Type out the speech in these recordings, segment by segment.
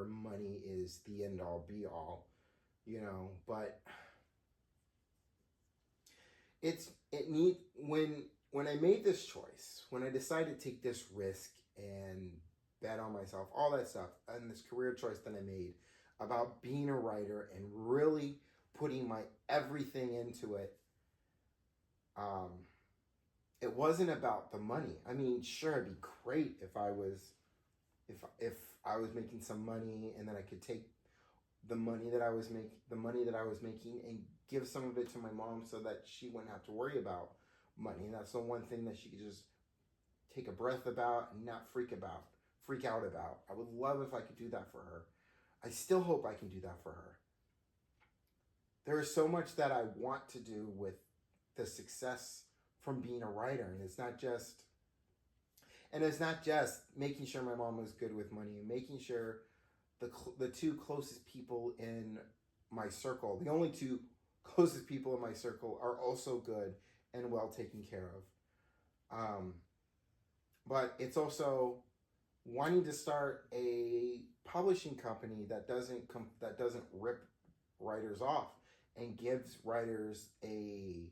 money is the end all be all, but it need when I made this choice, when I decided to take this risk and bet on myself, all that stuff, and this career choice that I made about being a writer and really putting my everything into it, it wasn't about the money. I mean, sure, it'd be great if I was making some money and then I could take the money that I was making and give some of it to my mom so that she wouldn't have to worry about money. And that's the one thing that she could just take a breath about and not freak out about. I would love if I could do that for her. I still hope I can do that for her. There is so much that I want to do with the success from being a writer, and it's not just making sure my mom was good with money and making sure the two closest people in my circle, the only two closest people in my circle, are also good and well taken care of. But it's also wanting to start a publishing company that doesn't rip writers off and gives writers a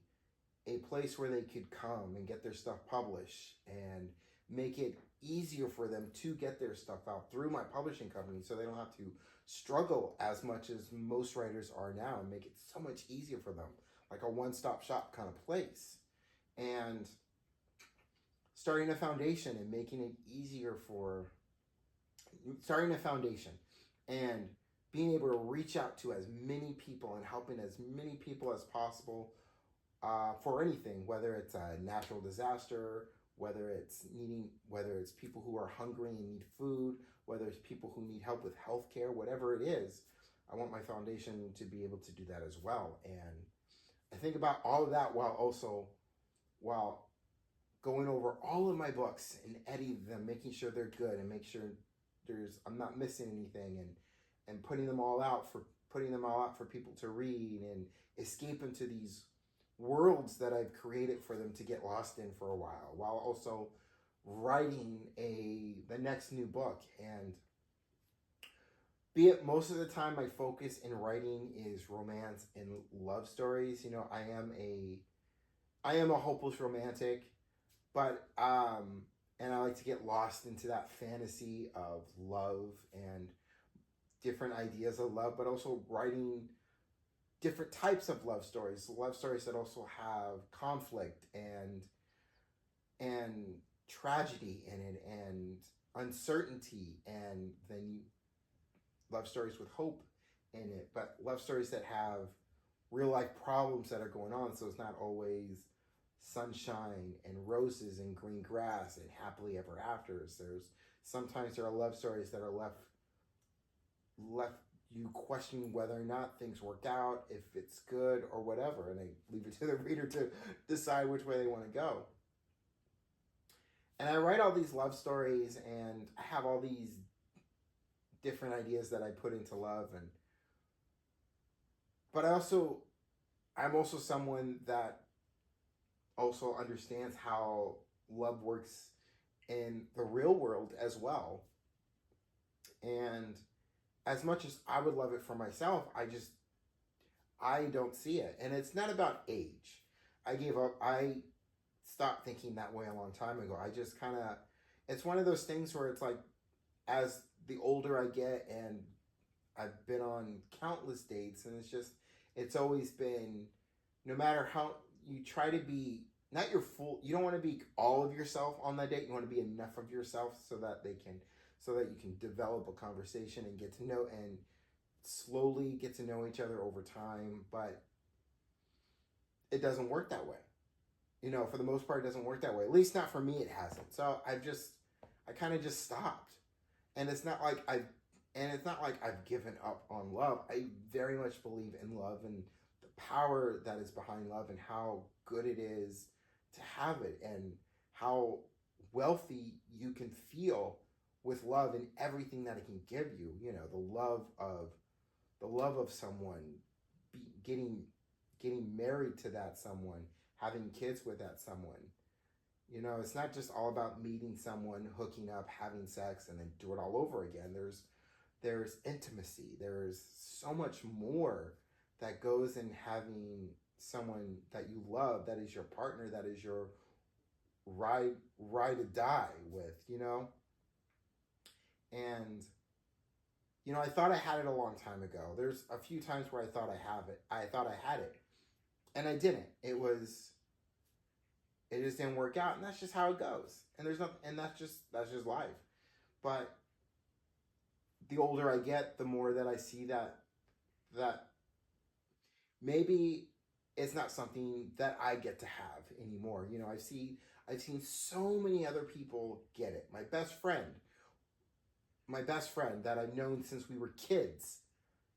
place where they could come and get their stuff published and make it easier for them to get their stuff out through my publishing company, so they don't have to struggle as much as most writers are now, and make it so much easier for them, like a one-stop shop kind of place. And starting a foundation and making it easier for starting a foundation and being able to reach out to as many people and helping as many people as possible for anything, whether it's a natural disaster, whether it's people who are hungry and need food, whether it's people who need help with healthcare, whatever it is. I want my foundation to be able to do that as well. And I think about all of that while going over all of my books and editing them, making sure they're good and make sure I'm not missing anything, and putting them all out for people to read and escape into these worlds that I've created for them to get lost in for a while also writing the next new book. And be it most of the time my focus in writing is romance and love stories. I am a hopeless romantic, but and I like to get lost into that fantasy of love and different ideas of love, but also writing different types of love stories that also have conflict and tragedy in it and uncertainty, and then love stories with hope in it, but love stories that have real life problems that are going on. So it's not always sunshine and roses and green grass and happily ever afters. Sometimes there are love stories that are left you questioning whether or not things work out, if it's good or whatever, and I leave it to the reader to decide which way they want to go. And I write all these love stories, and I have all these different ideas that I put into love, but I'm also someone that also understands how love works in the real world as well. And as much as I would love it for myself, I don't see it. And it's not about age. I gave up. I stopped thinking that way a long time ago. I just kind of, it's one of those things where it's like, as the older I get, and I've been on countless dates, and it's always been, no matter how you try to be, not your full, you don't want to be all of yourself on that date. You want to be enough of yourself so that you can develop a conversation and get to know, and slowly get to know each other over time. But it doesn't work that way. For the most part, it doesn't work that way. At least not for me, it hasn't. So I kind of just stopped. And it's not like I've given up on love. I very much believe in love and the power that is behind love, and how good it is to have it, and how wealthy you can feel with love and everything that it can give you. The love of someone, getting married to that someone, having kids with that someone. It's not just all about meeting someone, hooking up, having sex, and then do it all over again. there's intimacy. There's so much more that goes in having someone that you love, that is your partner, that is your ride to die with, you know? And I thought I had it a long time ago. There's a few times where I thought I thought I had it, and I didn't. It just didn't work out, and that's just how it goes. And there's nothing, and that's just life. But the older I get, the more that I see that maybe it's not something that I get to have anymore. I've seen so many other people get it. My best friend that I've known since we were kids,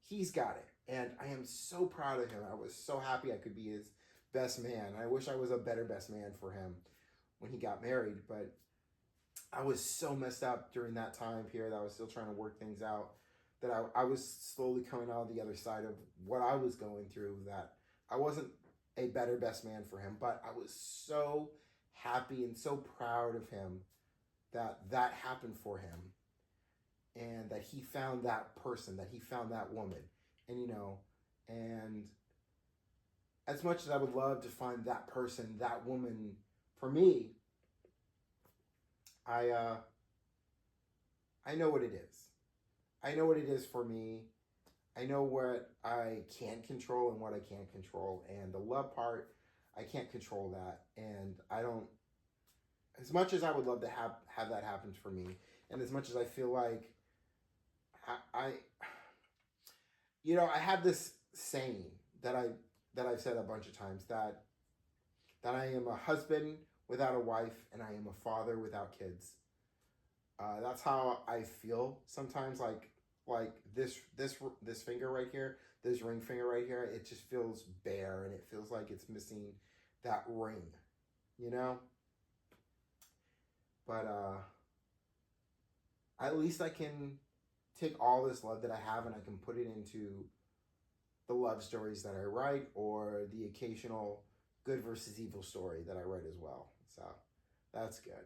he's got it. And I am so proud of him. I was so happy I could be his best man. I wish I was a better best man for him when he got married, but I was so messed up during that time period. I was still trying to work things out, that I was slowly coming out of the other side of what I was going through, that I wasn't a better best man for him, but I was so happy and so proud of him that happened for him, and that he found that person, that he found that woman. And as much as I would love to find that person, that woman for me, I know what it is. I know what it is for me. I know what I can control and what I can't control. And the love part, I can't control that. And I don't, as much as I would love to have that happen for me, and as much as I feel like I have this saying that I've said a bunch of times, that I am a husband without a wife, and I am a father without kids. That's how I feel sometimes. Like this finger right here, this ring finger right here, it just feels bare, and it feels like it's missing that ring, But at least I can take all this love that I have, and I can put it into the love stories that I write, or the occasional good versus evil story that I write as well. So that's good.